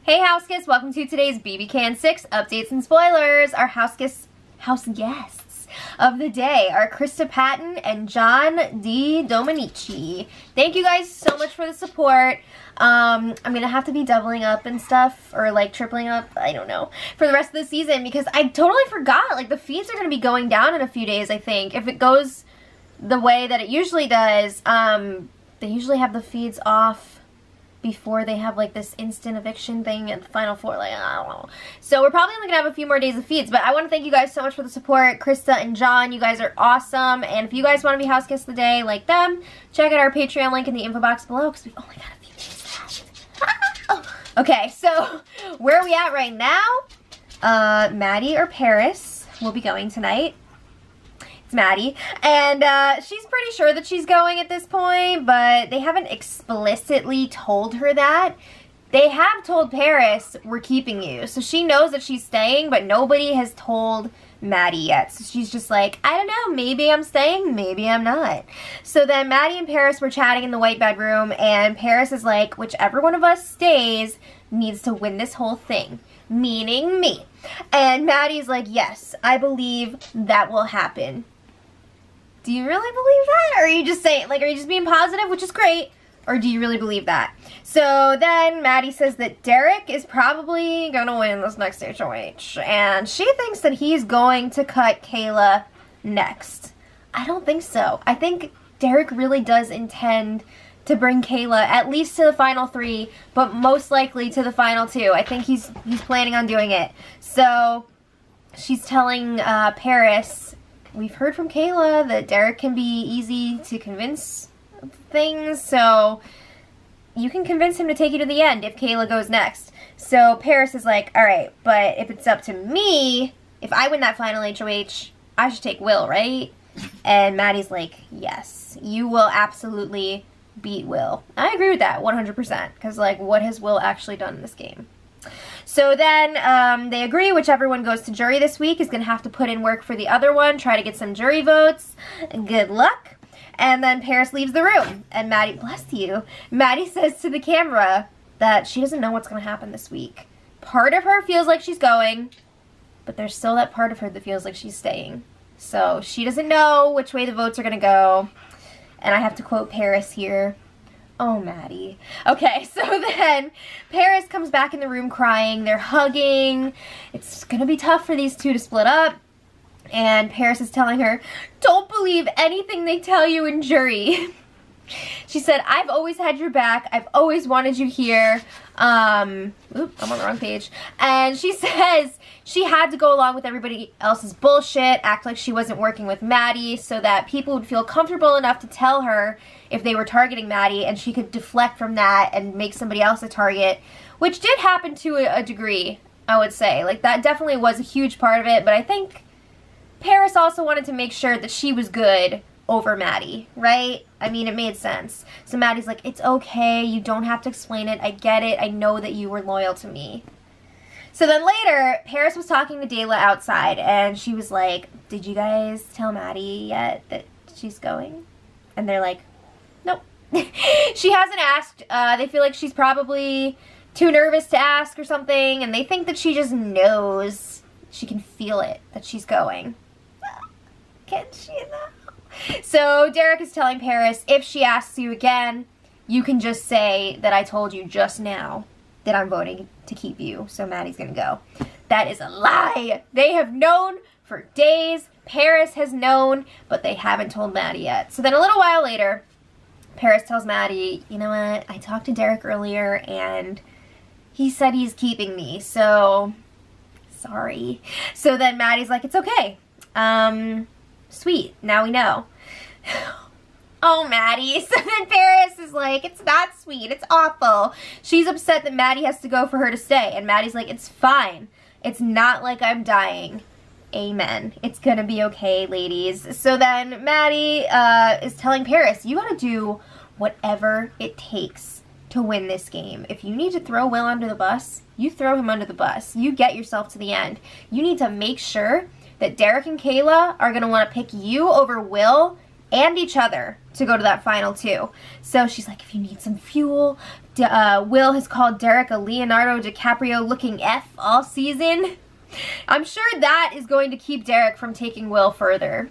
Hey Houseguests, welcome to today's BB Can 6 updates and spoilers. Our house guests of the day are Krista Patton and John D. Dominici. Thank you guys so much for the support. I'm gonna have to be doubling up and stuff, or like tripling up, I don't know, for the rest of the season because I totally forgot. Like, the feeds are gonna be going down in a few days, I think. If it goes the way that it usually does, they usually have the feeds off before they have like this instant eviction thing at the final four, like, I don't know. So we're probably only gonna have a few more days of feeds, but I want to thank you guys so much for the support. Krista and John, you guys are awesome, and if you guys want to be house guests of the day like them, check out our Patreon link in the info box below because we've only got a few days left. Okay, so where are we at right now? Maddie or Paris will be going tonight. It's Maddie, and she's pretty sure that she's going at this point, but they haven't explicitly told her that. They have told Paris, we're keeping you, so she knows that she's staying, but nobody has told Maddie yet. So she's just like, I don't know, maybe I'm staying, maybe I'm not. So then Maddie and Paris were chatting in the white bedroom, and Paris is like, whichever one of us stays needs to win this whole thing, meaning me. And Maddie's like, yes, I believe that will happen. Do you really believe that? Or are you just saying, like, are you just being positive, which is great? Or do you really believe that? So then Maddie says that Derek is probably going to win this next HOH. And she thinks that he's going to cut Kayla next. I don't think so. I think Derek really does intend to bring Kayla at least to the final 3, but most likely to the final 2. I think he's planning on doing it. So she's telling Paris, we've heard from Kayla that Derek can be easy to convince of things, so you can convince him to take you to the end if Kayla goes next. So Paris is like, alright, but if it's up to me, if I win that final HOH, I should take Will, right? And Maddie's like, yes, you will absolutely beat Will. I agree with that 100%, because, like, what has Will actually done in this game? So then they agree whichever one goes to jury this week is going to have to put in work for the other one, try to get some jury votes. Good luck. And then Paris leaves the room. And Maddie, bless you, Maddie says to the camera that she doesn't know what's going to happen this week. Part of her feels like she's going, but there's still that part of her that feels like she's staying. So she doesn't know which way the votes are going to go. And I have to quote Paris here. Oh, Maddie. Okay, so then Paris comes back in the room crying. They're hugging. It's going to be tough for these two to split up. And Paris is telling her, don't believe anything they tell you in jury. She said, I've always had your back. I've always wanted you here. Oop, I'm on the wrong page. And she says she had to go along with everybody else's bullshit, act like she wasn't working with Maddie so that people would feel comfortable enough to tell her if they were targeting Maddie, and she could deflect from that and make somebody else a target, which did happen to a degree, I would say. Like, that definitely was a huge part of it, but I think Paris also wanted to make sure that she was good over Maddie, right? I mean, it made sense. So Maddie's like, it's okay, you don't have to explain it, I get it, I know that you were loyal to me. So then later, Paris was talking to Dayla outside, and she was like, did you guys tell Maddie yet that she's going? And they're like, nope. She hasn't asked. They feel like she's probably too nervous to ask or something, and they think that she just knows. She can feel it, that she's going. Can she though? So Derek is telling Paris, if she asks you again, you can just say that I told you just now that I'm voting to keep you, so Maddie's gonna go. That is a lie. They have known for days. Paris has known, but they haven't told Maddie yet. So then a little while later, Paris tells Maddie, you know what, I talked to Derek earlier and he said he's keeping me, so sorry. So then Maddie's like, it's okay. Sweet, now we know. Oh, Maddie. So then Paris is like, it's not sweet, it's awful. She's upset that Maddie has to go for her to stay, and Maddie's like, it's fine. It's not like I'm dying. Amen. It's gonna be okay, ladies. So then Maddie is telling Paris, you gotta do whatever it takes to win this game. If you need to throw Will under the bus, you throw him under the bus. You get yourself to the end. You need to make sure that Derek and Kayla are gonna wanna pick you over Will and each other to go to that final 2. So she's like, if you need some fuel, Will has called Derek a Leonardo DiCaprio looking F all season. I'm sure that is going to keep Derek from taking Will further.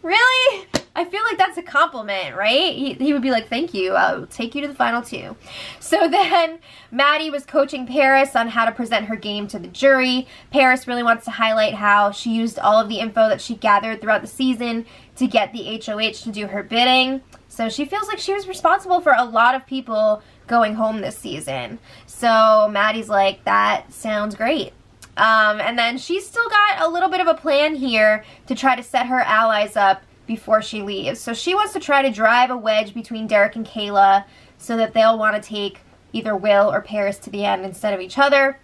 Really? I feel like that's a compliment, right? He would be like, thank you, I'll take you to the final 2. So then Maddie was coaching Paris on how to present her game to the jury. Paris really wants to highlight how she used all of the info that she gathered throughout the season to get the HOH to do her bidding. So she feels like she was responsible for a lot of people going home this season. So Maddie's like, that sounds great. And then she's still got a little bit of a plan here to try to set her allies up before she leaves. So she wants to try to drive a wedge between Derek and Kayla so that they'll want to take either Will or Paris to the end instead of each other.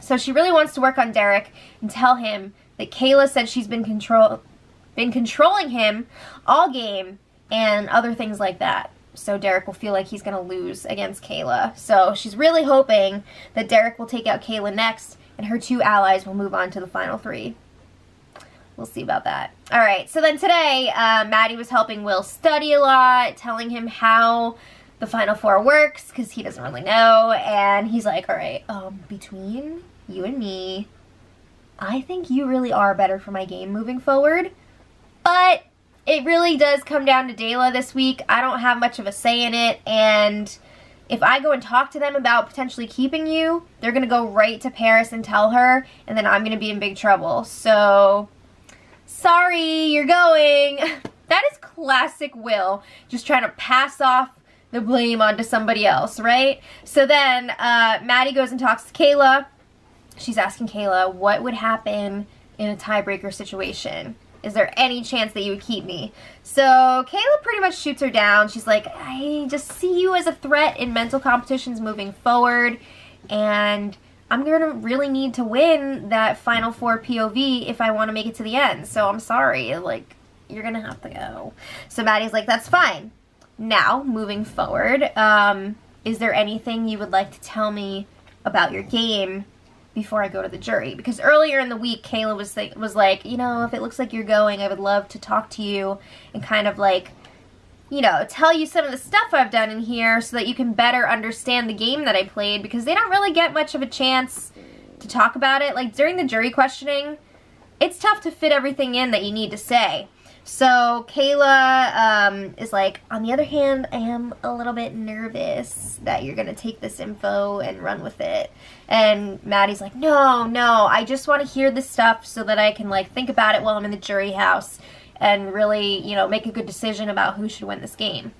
So she really wants to work on Derek and tell him that Kayla said she's been controlling him all game and other things like that. So Derek will feel like he's going to lose against Kayla. So she's really hoping that Derek will take out Kayla next and her 2 allies will move on to the final 3. We'll see about that. Alright, so then today, Maddie was helping Will study a lot, telling him how the Final 4 works, because he doesn't really know, and he's like, alright, between you and me, I think you really are better for my game moving forward, but it really does come down to Dayla this week. I don't have much of a say in it, and if I go and talk to them about potentially keeping you, they're going to go right to Paris and tell her, and then I'm going to be in big trouble. So, sorry, you're going. That is classic Will, just trying to pass off the blame onto somebody else, right? So then, Maddie goes and talks to Kayla. She's asking Kayla, what would happen in a tiebreaker situation? Is there any chance that you would keep me? So Kayla pretty much shoots her down. She's like, I just see you as a threat in mental competitions moving forward, and I'm going to really need to win that Final 4 POV if I want to make it to the end. So I'm sorry, like, you're going to have to go. So Maddie's like, that's fine. Now, moving forward, is there anything you would like to tell me about your game before I go to the jury? Because earlier in the week, Kayla was like, you know, if it looks like you're going, I would love to talk to you and kind of like, you know, tell you some of the stuff I've done in here so that you can better understand the game that I played, because they don't really get much of a chance to talk about it. Like, during the jury questioning, it's tough to fit everything in that you need to say. So Kayla is like, on the other hand, I am a little bit nervous that you're going to take this info and run with it. And Maddie's like, no, I just want to hear this stuff so that I can, like, think about it while I'm in the jury house and really, you know, make a good decision about who should win this game.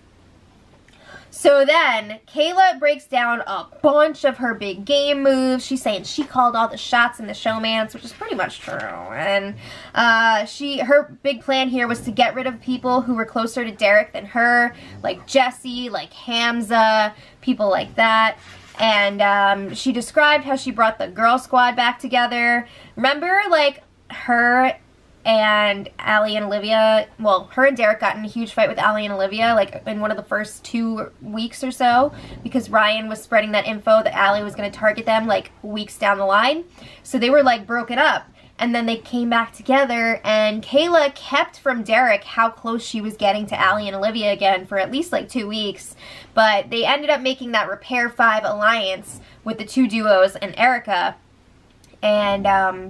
So then, Kayla breaks down a bunch of her big game moves. She's saying she called all the shots in the showmance, which is pretty much true. And her big plan here was to get rid of people who were closer to Derek than her, like Jesse, like Hamza, people like that. And she described how she brought the girl squad back together. Remember, like, her and Allie and Olivia, well, her and Derek got in a huge fight with Allie and Olivia, like, in one of the first 2 weeks or so, because Ryan was spreading that info that Allie was going to target them, like, weeks down the line. So they were, like, broken up. And then they came back together, and Kayla kept from Derek how close she was getting to Allie and Olivia again for at least, like, 2 weeks. But they ended up making that Repair 5 alliance with the 2 duos and Erica. And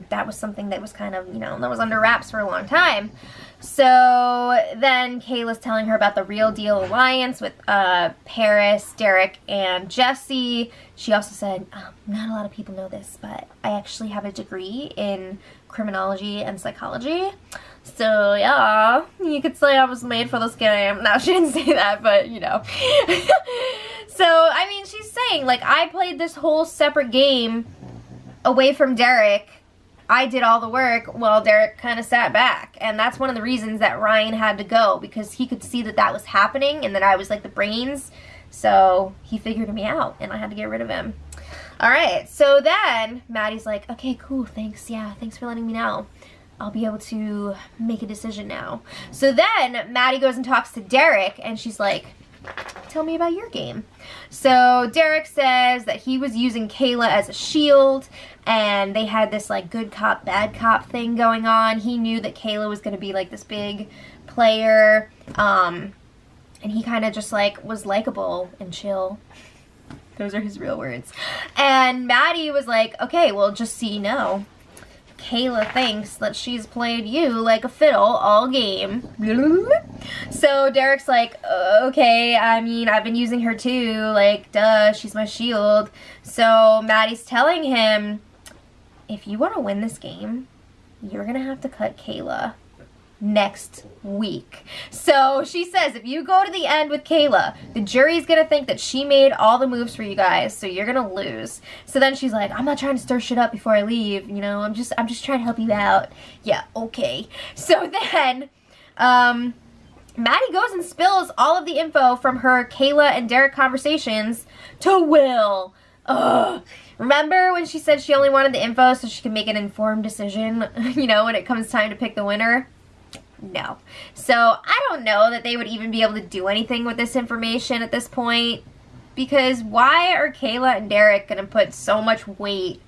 that was something that was kind of, you know, that was under wraps for a long time. So then Kayla's telling her about the Real Deal alliance with Paris, Derek, and Jesse. She also said, not a lot of people know this, but I actually have a degree in criminology and psychology. So yeah, you could say I was made for this game. No, she didn't say that, but you know. So, I mean, she's saying, like, I played this whole separate game away from Derek. I did all the work while Derek kind of sat back. And that's one of the reasons that Ryan had to go, because he could see that that was happening and that I was like the brains. So he figured me out and I had to get rid of him. Alright, so then Maddie's like, okay, cool, thanks. Yeah, thanks for letting me know. I'll be able to make a decision now. So then Maddie goes and talks to Derek and she's like, tell me about your game. So Derek says that he was using Kayla as a shield and they had this like good cop, bad cop thing going on. He knew that Kayla was going to be like this big player. And he kind of just like was likable and chill. Those are his real words. And Maddie was like, okay, well, just so you know, Kayla thinks that she's played you like a fiddle all game. So Derek's like, okay, I mean, I've been using her too, like, duh, she's my shield. So Maddie's telling him, if you want to win this game, you're gonna have to cut Kayla next week. So she says, if you go to the end with Kayla, the jury's gonna think that she made all the moves for you guys, so you're gonna lose. So then she's like, I'm not trying to stir shit up before I leave, you know, I'm just trying to help you out. Yeah, okay. So then Maddie goes and spills all of the info from her Kayla and Derek conversations to Will. Ugh. Remember when she said she only wanted the info so she could make an informed decision, you know, when it comes time to pick the winner? No. So I don't know that they would even be able to do anything with this information at this point, because why are Kayla and Derek going to put so much weight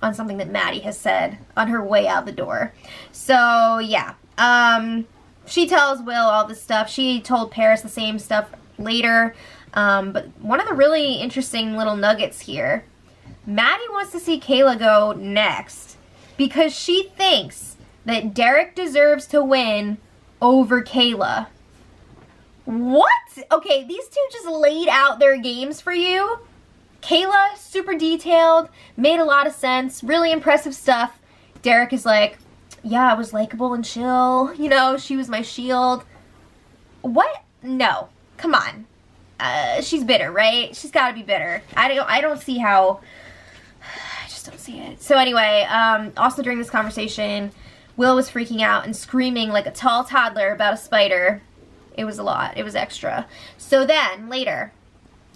on something that Maddie has said on her way out the door? So yeah, she tells Will all this stuff. She told Paris the same stuff later, but one of the really interesting little nuggets here, Maddie wants to see Kayla go next because she thinks that Derek deserves to win over Kayla. What? Okay, these two just laid out their games for you. Kayla, super detailed, made a lot of sense, really impressive stuff. Derek is like, yeah, I was likable and chill, you know, she was my shield. What? No, come on. She's bitter, right? She's gotta be bitter. I don't see how, I just don't see it. So anyway, also during this conversation, Will was freaking out and screaming like a tall toddler about a spider. It was a lot. It was extra. So then, later,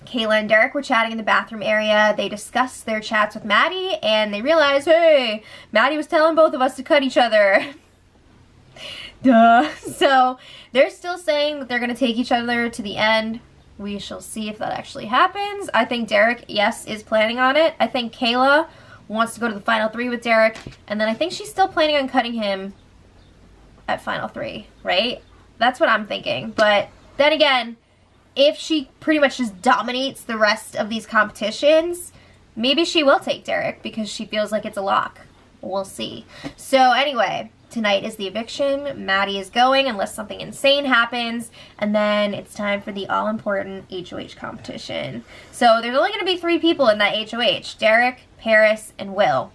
Kayla and Derek were chatting in the bathroom area. They discussed their chats with Maddie, and they realized, hey, Maddie was telling both of us to cut each other. Duh. So they're still saying that they're going to take each other to the end. We shall see if that actually happens. I think Derek, yes, is planning on it. I think Kayla wants to go to the final 3 with Derek, and then I think she's still planning on cutting him at final 3, right? That's what I'm thinking. But then again, if she pretty much just dominates the rest of these competitions, maybe she will take Derek because she feels like it's a lock. We'll see. So anyway, tonight is the eviction. Maddie is going unless something insane happens, and then it's time for the all-important HOH competition. So there's only going to be 3 people in that HOH. Derek, Paris, and Will.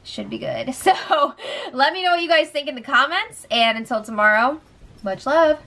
Should be good. So let me know what you guys think in the comments, and until tomorrow, much love.